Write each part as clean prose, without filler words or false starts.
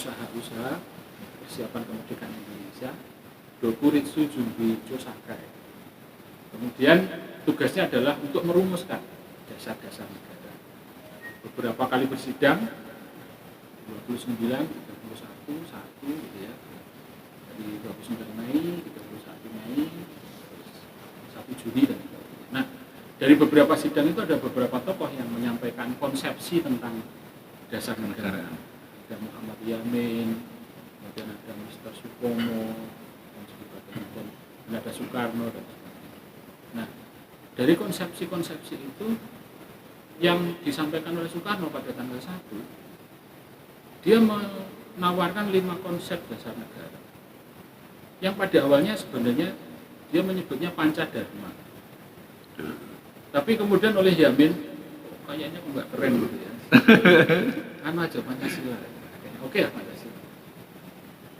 usaha-usaha persiapan kemerdekaan Indonesia, Dokuritsu Jumbi Chosakai. Kemudian tugasnya adalah untuk merumuskan dasar-dasar negara. Beberapa kali bersidang, 29, 31, 1 gitu ya. Dari 29 Mei, 31 Mei, 1 Juni dan sebagainya. Nah, dari beberapa sidang itu ada beberapa tokoh yang menyampaikan konsepsi tentang dasar negara. Ada Muhammad Yamin, kemudian ada Mr. Supomo, dan sebagainya, dan ada Soekarno dan sebagainya. Nah, dari konsepsi-konsepsi itu yang disampaikan oleh Soekarno pada tanggal 1, dia menawarkan 5 konsep dasar negara. Yang pada awalnya sebenarnya dia menyebutnya Pancadharma. Tapi kemudian oleh Yamin, kayaknya kok nggak keren gitu ya. Anu aja Pancasila. Oke lah Pancasila.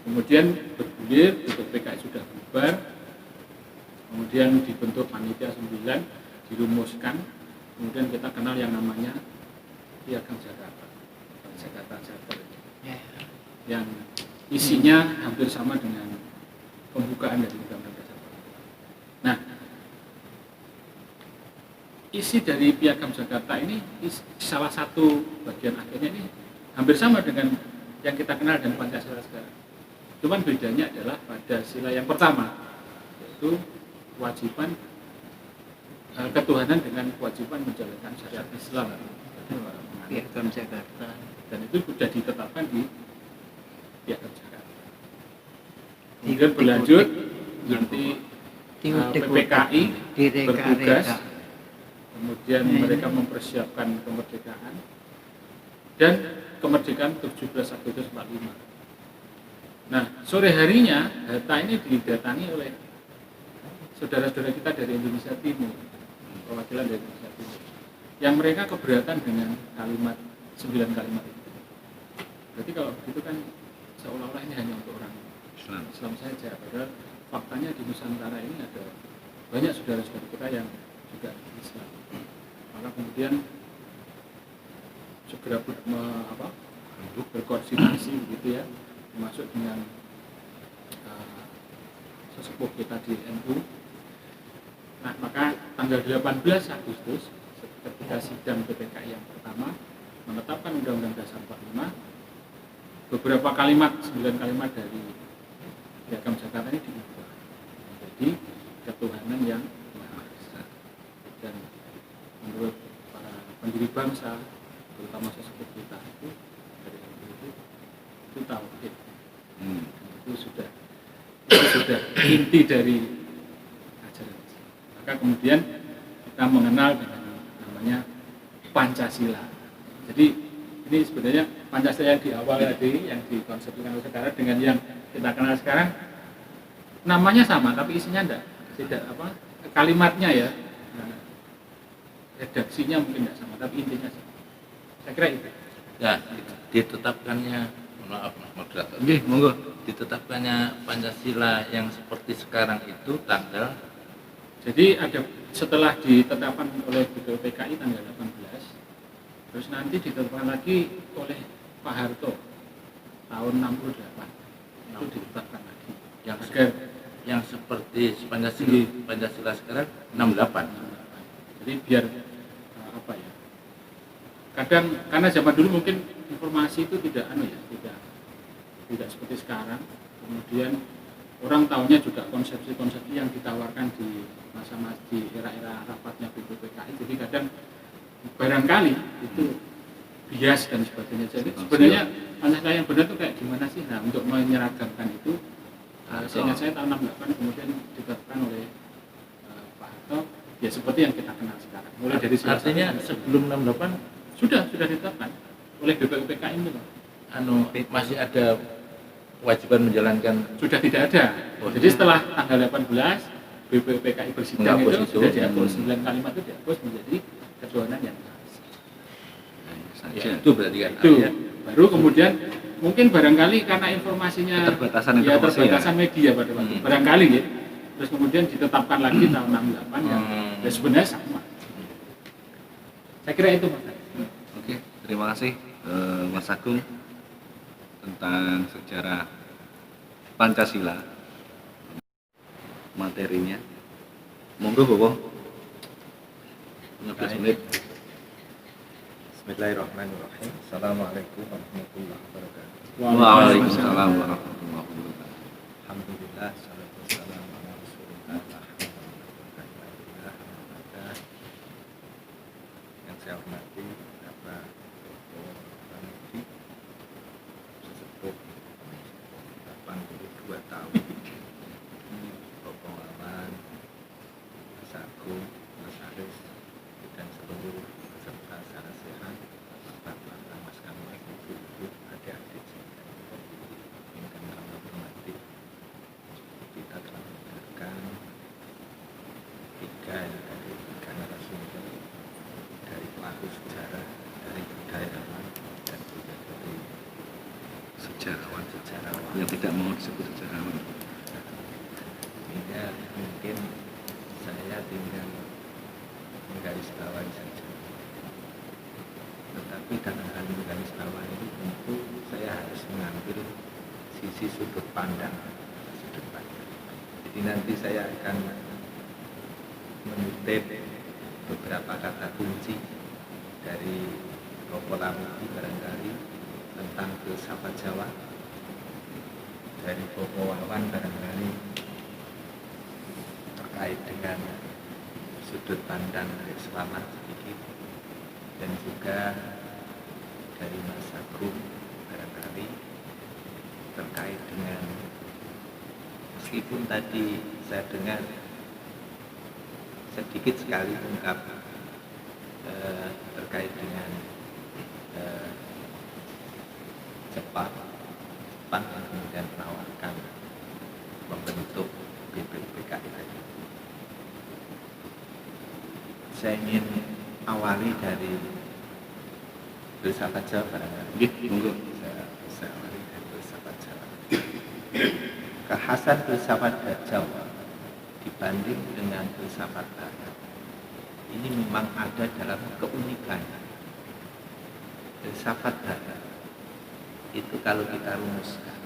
Kemudian bergulir, PKI sudah bubar. Kemudian dibentuk panitia 9, dirumuskan. Kemudian kita kenal yang namanya Piagam Jakarta. Jakarta Charter. Yang isinya hampir sama dengan pembukaan dari Undang-Undang Dasar. Nah, isi dari Piagam Jakarta ini salah satu bagian akhirnya ini hampir sama dengan yang kita kenal dengan Pancasila sekarang. Cuman bedanya adalah pada sila yang pertama, yaitu kewajiban ketuhanan dengan kewajiban menjalankan syariat Islam. Piagam Jakarta. Dan itu sudah ditetapkan di Piagam Jakarta. Kemudian berlanjut nanti PPKI bertugas, kemudian mereka mempersiapkan kemerdekaan dan kemerdekaan 17 Agustus 45. Nah, sore harinya Hatta ini didatangi oleh saudara-saudara kita dari Indonesia Timur, perwakilan dari Indonesia Timur, yang mereka keberatan dengan 9 kalimat itu. Berarti kalau begitu kan seolah-olah ini hanya untuk orang Islam saja, padahal faktanya di Nusantara ini ada banyak saudara-saudara kita yang juga Islam. Maka kemudian segera berkoordinasi begitu ya, termasuk dengan sesepuh kita di NU. Nah, maka tanggal 18 Agustus ketika sidang PPKI yang pertama menetapkan Undang-Undang Dasar 45, beberapa kalimat, 9 kalimat dari Piagam Jakarta ini diubah menjadi ketuhanan yang Maha Esa. Dan menurut para pendiri bangsa, terutama sesepuh kita itu dari itu tauhid. Itu sudah inti dari ajaran Islam. Maka kemudian kita mengenal dengan namanya Pancasila. Jadi ini sebenarnya Pancasila yang di awal tadi, yang dikonsepsikan oleh saudara dengan yang kita kenal sekarang, namanya sama tapi isinya tidak kalimatnya ya, redaksinya mungkin tidak sama tapi intinya sama. Saya kira itu. Ya, ditetapkannya, maaf moderator. Monggo. Ditetapkannya Pancasila yang seperti sekarang itu tanggal. Jadi ada setelah ditetapkan oleh BPKI tanggal 18, terus nanti ditetapkan lagi oleh Pak Harto tahun 68. Itu ditetapkan lagi. Yang seperti Pancasila sekarang 68. Jadi biar kadang karena zaman dulu mungkin informasi itu tidak tidak seperti sekarang. Kemudian orang tahunya juga konsepsi-konsepsi yang ditawarkan di masa-masa di era-era rapatnya BPKI. Jadi kadang barangkali itu bias dan sebagainya. Jadi sebenarnya Pancasila yang benar itu kayak gimana sih? Nah, untuk menyeragamkan itu, seingat saya tahun 68 kemudian ditetapkan oleh Pak Harto, ya seperti yang kita kenal sekarang. Mulai dari artinya sebelum 68 sudah ditetapkan oleh BPKI itu. Masih ada kewajiban menjalankan, sudah tidak ada. Jadi setelah tanggal 18 BPKI bersidang itu sudah dihapus 9 kalimat itu dihapus menjadi ketuhanan yang Maha Esa. Ya, itu berarti kan itu baru kemudian mungkin barangkali karena informasinya keterbatasan media pada waktu barangkali ya, terus kemudian ditetapkan lagi tahun 68 yang ya sebenarnya sama. Saya kira itu Mas. Oke, terima kasih Mas Agung. tentang sejarah Pancasila. Materinya. Monggo Bapak. 15 menit. Bismillahirrahmanirrahim. Assalamualaikum warahmatullahi wabarakatuh. Waalaikumsalam warahmatullahi wabarakatuh. Alhamdulillah, salatu wassalamu ala Rasulillah. La haula wa la quwwata illa billah. Yang saya hormati Bapak Dr. Ramadi, sesepuh 82 tahun. Bapak Wawan, Mas Agung, Mas Aris, dan seluruh peserta secara sehat, Bapak, Mas Kamal, Ibu-ibu, adik-adik yang kami hormati. Kita telah mendengarkan tiga narasumber dari pelaku sejarah, dari budayawan, dan juga dari sejarawan Yang tidak mau disebut sejarawan. sehingga mungkin saya tinggal menggarisbawahi saja. Tetapi dalam hal menggarisbawahi itu tentu saya harus mengambil sisi sudut pandang. Jadi nanti saya akan mengutip beberapa kata kunci dari Bapak Ramadi barangkali tentang filsafat Jawa, dari Bapak Wawan barangkali terkait dengan sudut pandang keislaman sedikit, dan juga dari Mas Agung barangkali terkait dengan, meskipun tadi saya dengar sedikit sekali ungkap terkait dengan Jepang yang kemudian menawarkan membentuk BPUPKI tadi. Saya ingin awali dari filsafat Jawa barangkali. Monggo. Saya awali dari filsafat Jawa. Kekhasan filsafat Jawa dibanding dengan filsafat Barat ini memang ada dalam keunikan. Filsafat Barat itu kalau kita rumuskan,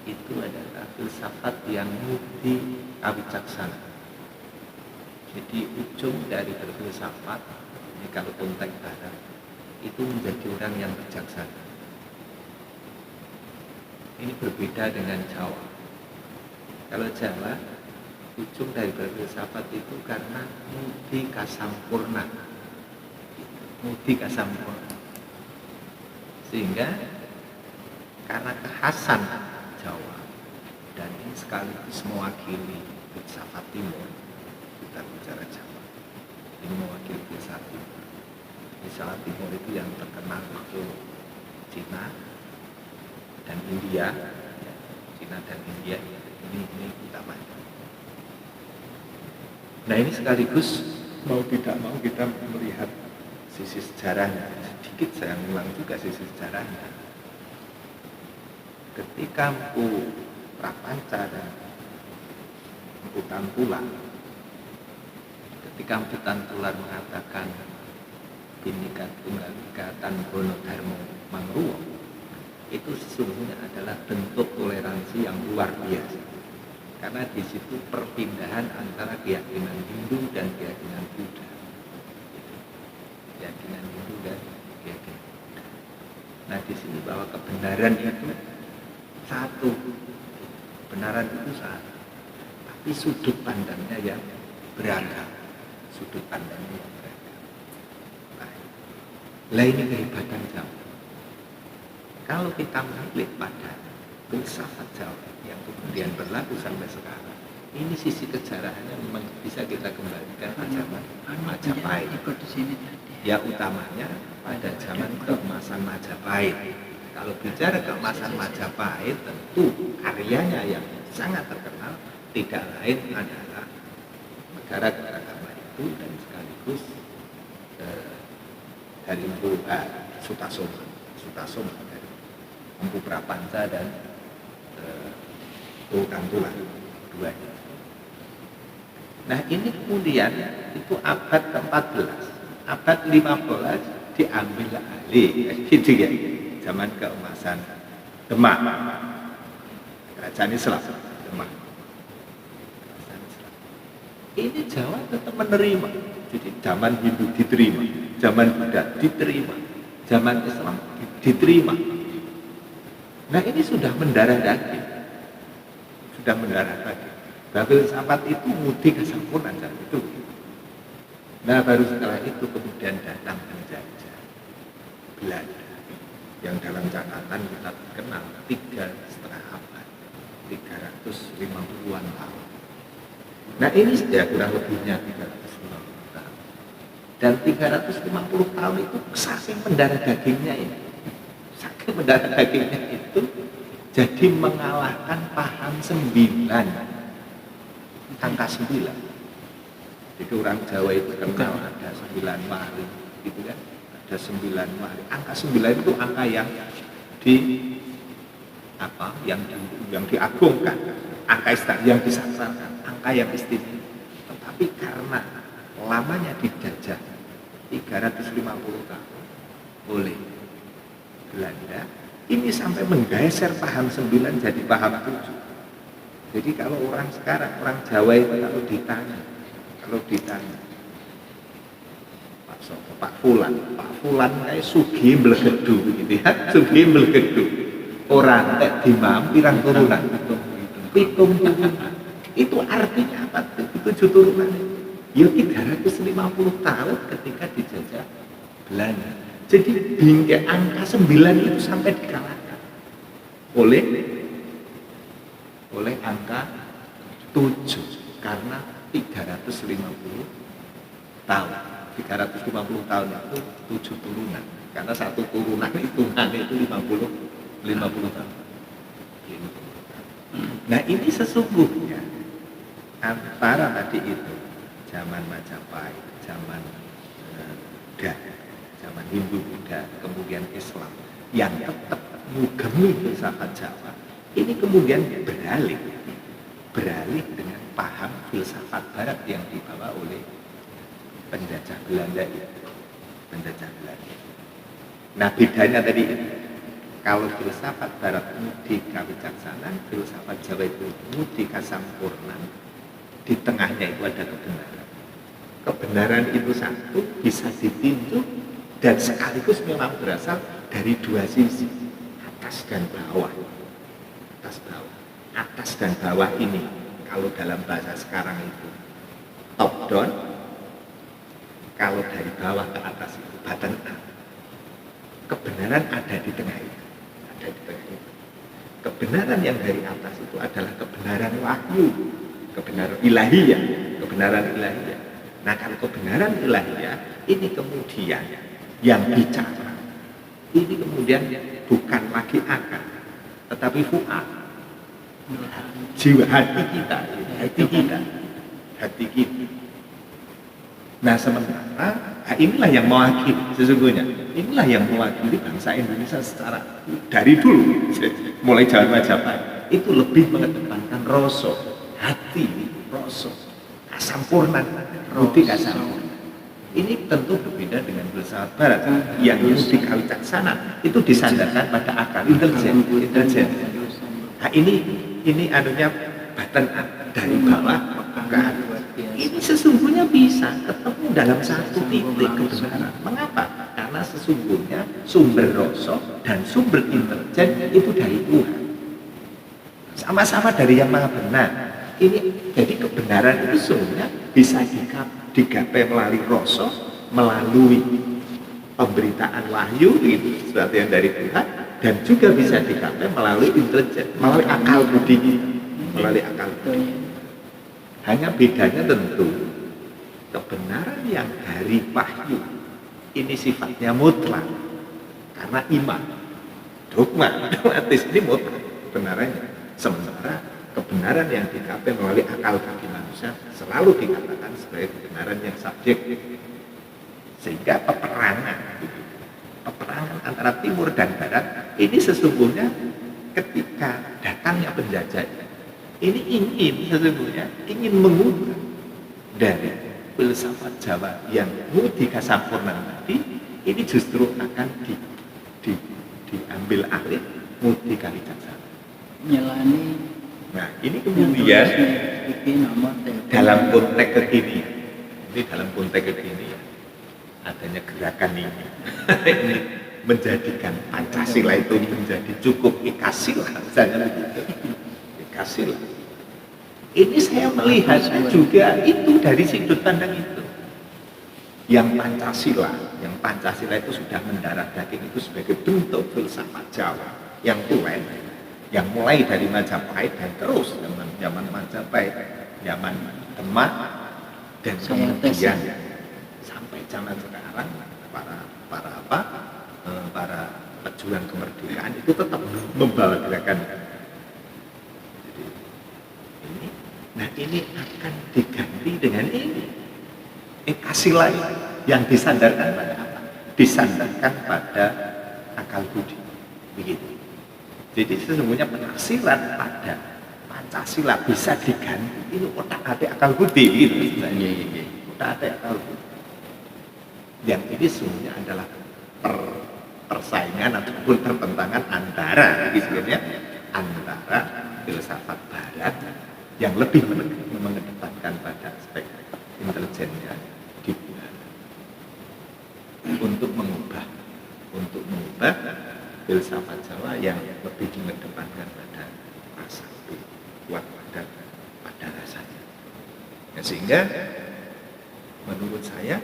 itu adalah filsafat yang mudi kawicaksana. Jadi ujung dari berfilsafat, ini kalau konteks Barat, itu menjadi orang yang bijaksana. Ini berbeda dengan Jawa. Kalau Jawa, ujung dari berfilsafat itu karena mudi kasampurna. Mudi kasampurna. Sehingga karena kekhasan Jawa, dan ini sekaligus mewakili filsafat Timur, kita bicara Jawa, ini mewakili filsafat Timur. Filsafat Timur itu yang terkenal itu Cina dan India, Cina dan India ini utamanya. Nah ini sekaligus mau tidak mau kita melihat sisi sejarahnya. Sedikit saya ulang juga sisi sejarahnya. Ketika Mpu Prapanca dan Mpu Tantular, ketika Mpu Tantular mengatakan Bhinneka Tunggal Ika Tanbono Dharmo Mangruwo, itu sesungguhnya adalah bentuk toleransi yang luar biasa. Karena di situ perpindahan antara keyakinan Hindu dan keyakinan Buddha. Keyakinan Hindu dan keyakinan Buddha. Nah di sini bahwa kebenaran itu satu, kebenaran itu satu, tapi sudut pandangnya yang beragam, sudut pandangnya yang beragam. Nah, ini kehebatan Jawa. Kalau kita melihat pada filsafat Jawa yang kemudian berlaku sampai sekarang, ini sisi kejarahannya memang bisa kita kembalikan ke zaman Majapahit. Ya utamanya pada zaman keemasan Majapahit. Kalau bicara keemasan Majapahit, tentu karyanya yang sangat terkenal tidak lain adalah Negara Keragama itu, dan sekaligus dari Mpu Sutasoma dari Mpu Prapanca dan Mpu Tantular keduanya. Nah ini kemudian itu abad ke-14, abad 15 diambil alih, gitu ya, zaman keemasan Demak, kerajaan Islam, Demak. Kerajaan Islam. Ini Jawa tetap menerima. Jadi zaman Hindu diterima, zaman Buddha diterima, zaman Islam diterima. Nah ini sudah mendarah daging, sudah mendarah daging. Babil Safat itu mudik kesempurnaan itu. Nah baru setelah itu kemudian datang penjajah Belanda yang dalam catatan kita kenal 3,5 abad, 350-an tahun. Nah ini sudah kurang lebihnya 350 tahun. Dan 350 tahun itu saking mendarah dagingnya ini, saking mendarah dagingnya itu jadi mengalahkan paham 9, angka 9. Jadi orang Jawa itu kenal ada 9 wali, gitu kan? Ada 9 wali. Angka 9 itu angka yang yang diagungkan, angka yang disakralkan, angka yang istimewa. Tetapi karena lamanya dijajah 350 tahun oleh Belanda, ini sampai menggeser paham 9 jadi paham 7. Jadi kalau orang sekarang, orang Jawa itu kalau ditanya Pak Sopo, Pak Fulan kayak sugi mblegedu gitu ya, sugi mblegedu. Orang tek dimam pirang turunan, pitung turunan. Itu artinya apa? 7 turunan. Ya 350 tahun ketika dijajah Belanda. Jadi bingkai angka 9 itu sampai dikalahkan oleh angka 7 karena 350 tahun. 350 tahun itu 7 turunan. Karena satu turunan hitungannya itu 50 tahun. Nah ini sesungguhnya antara tadi itu zaman Majapahit, zaman Buddha, zaman Hindu Buddha, kemudian Islam yang tetap mengugemi filsafat Jawa, ini kemudian beralih dengan paham filsafat Barat yang dibawa oleh penjajah Belanda itu, penjajah Belanda. Nah bedanya tadi itu, kalau filsafat Barat mudika wicaksanan, filsafat Jawa itu mudika sampurnan, di tengahnya itu ada kebenaran. Kebenaran itu satu bisa ditinjau dan sekaligus memang berasal dari dua sisi, atas dan bawah. Atas dan bawah ini kalau dalam bahasa sekarang itu top down, kalau dari bawah ke atas itu bottom up. Kebenaran ada di tengah itu, kebenaran yang dari atas itu adalah kebenaran wahyu, kebenaran ilahiyah. Nah kalau kebenaran ilahiyah ini kemudian yang bicara, ini kemudian bukan lagi akal, tetapi fu'ad, jiwa hati kita. Nah sementara inilah yang mewakili sesungguhnya, inilah yang mewakili bangsa Indonesia secara dari dulu, mulai zaman Majapahit itu lebih mengedepankan rasa, hati, rasa, kasampurnan, budi kasampurnan. Ini tentu berbeda dengan filsafat Barat yang mudika wicaksanan itu disandarkan pada akal, intelijen. Nah ini anunya bottom up, dari bawah ke atas. Ini sesungguhnya bisa ketemu dalam satu titik kebenaran. Mengapa? Karena sesungguhnya sumber rasa dan sumber intelijen itu dari Tuhan. Sama-sama dari yang maha benar. Ini jadi kebenaran itu sesungguhnya bisa digapai melalui rasa, melalui pemberitaan wahyu itu sesuatu yang dari Tuhan, dan juga bisa digapai melalui intelijen, melalui akal budi kita, Hanya bedanya tentu kebenaran yang dari wahyu ini sifatnya mutlak karena iman, dogmatis ini mutlak kebenarannya. Sementara kebenaran yang digapai melalui akal bagi manusia selalu dikatakan sebagai kebenaran yang subjektif. Sehingga peperangan antara timur dan barat ini sesungguhnya ketika datangnya penjajah ini ingin mengubah dari filsafat Jawa yang mudika sampurnan tadi, ini justru akan diambil alih Mudi Kalijaksana. Nyelani Nah, ini kemudian iki nomor telepon. dalam konteks kekinian, ini dalam konteks kekinian adanya gerakan ini, ini menjadikan Pancasila itu menjadi cukup Ekasila, misalnya begitu. Ekasila. Ini saya melihatnya juga itu dari sudut pandang itu. Yang Pancasila itu sudah mendarah daging itu sebagai bentuk filsafat Jawa yang tulen, yang mulai dari Majapahit dan terus zaman Majapahit, zaman Demak, dan kemudian sampai zaman sekarang para pejuang kemerdekaan itu tetap membawa gerakan. Jadi, ini akan diganti dengan ini. Ekasila yang disandarkan pada apa? Disandarkan pada akal budi. Begitu. Jadi sesungguhnya penafsiran pada Pancasila bisa diganti ini otak hati akal budi gitu. Otak hati akal budi. Yang ini sebenarnya adalah persaingan ataupun pertentangan antara antara filsafat barat yang lebih mengedepankan pada aspek intelijennya untuk mengubah filsafat Jawa yang lebih mengedepankan pada rasa kuat pada rasanya. Ya, sehingga menurut saya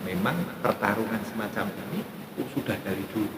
memang pertarungan semacam ini sudah dari dulu.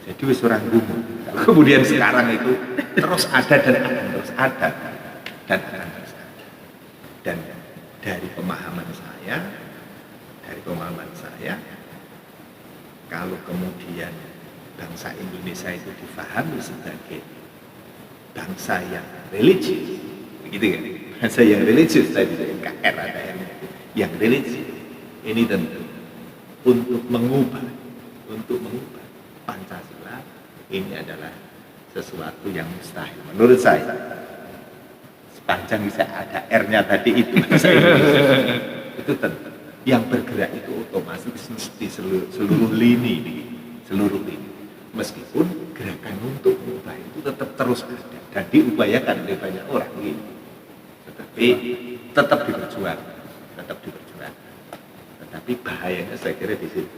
Jadi wis orang gumun. Kemudian sekarang itu terus ada dan akan terus ada Dan dari pemahaman saya, kalau kemudian bangsa Indonesia itu difahami sebagai bangsa yang religius, begitu kan? Bangsa yang religius tadi NKR ada yang religius. Ini tentu untuk mengubah Pancasila ini adalah sesuatu yang mustahil menurut saya. Sepanjang bisa ada R-nya tadi itu bangsa Indonesia itu tentu yang bergerak itu otomatis mesti seluruh lini. Meskipun gerakan untuk mengubah itu tetap terus ada dan diupayakan oleh banyak orang gitu. Tetapi tetap diperjuangkan. Tetapi bahayanya saya kira di situ.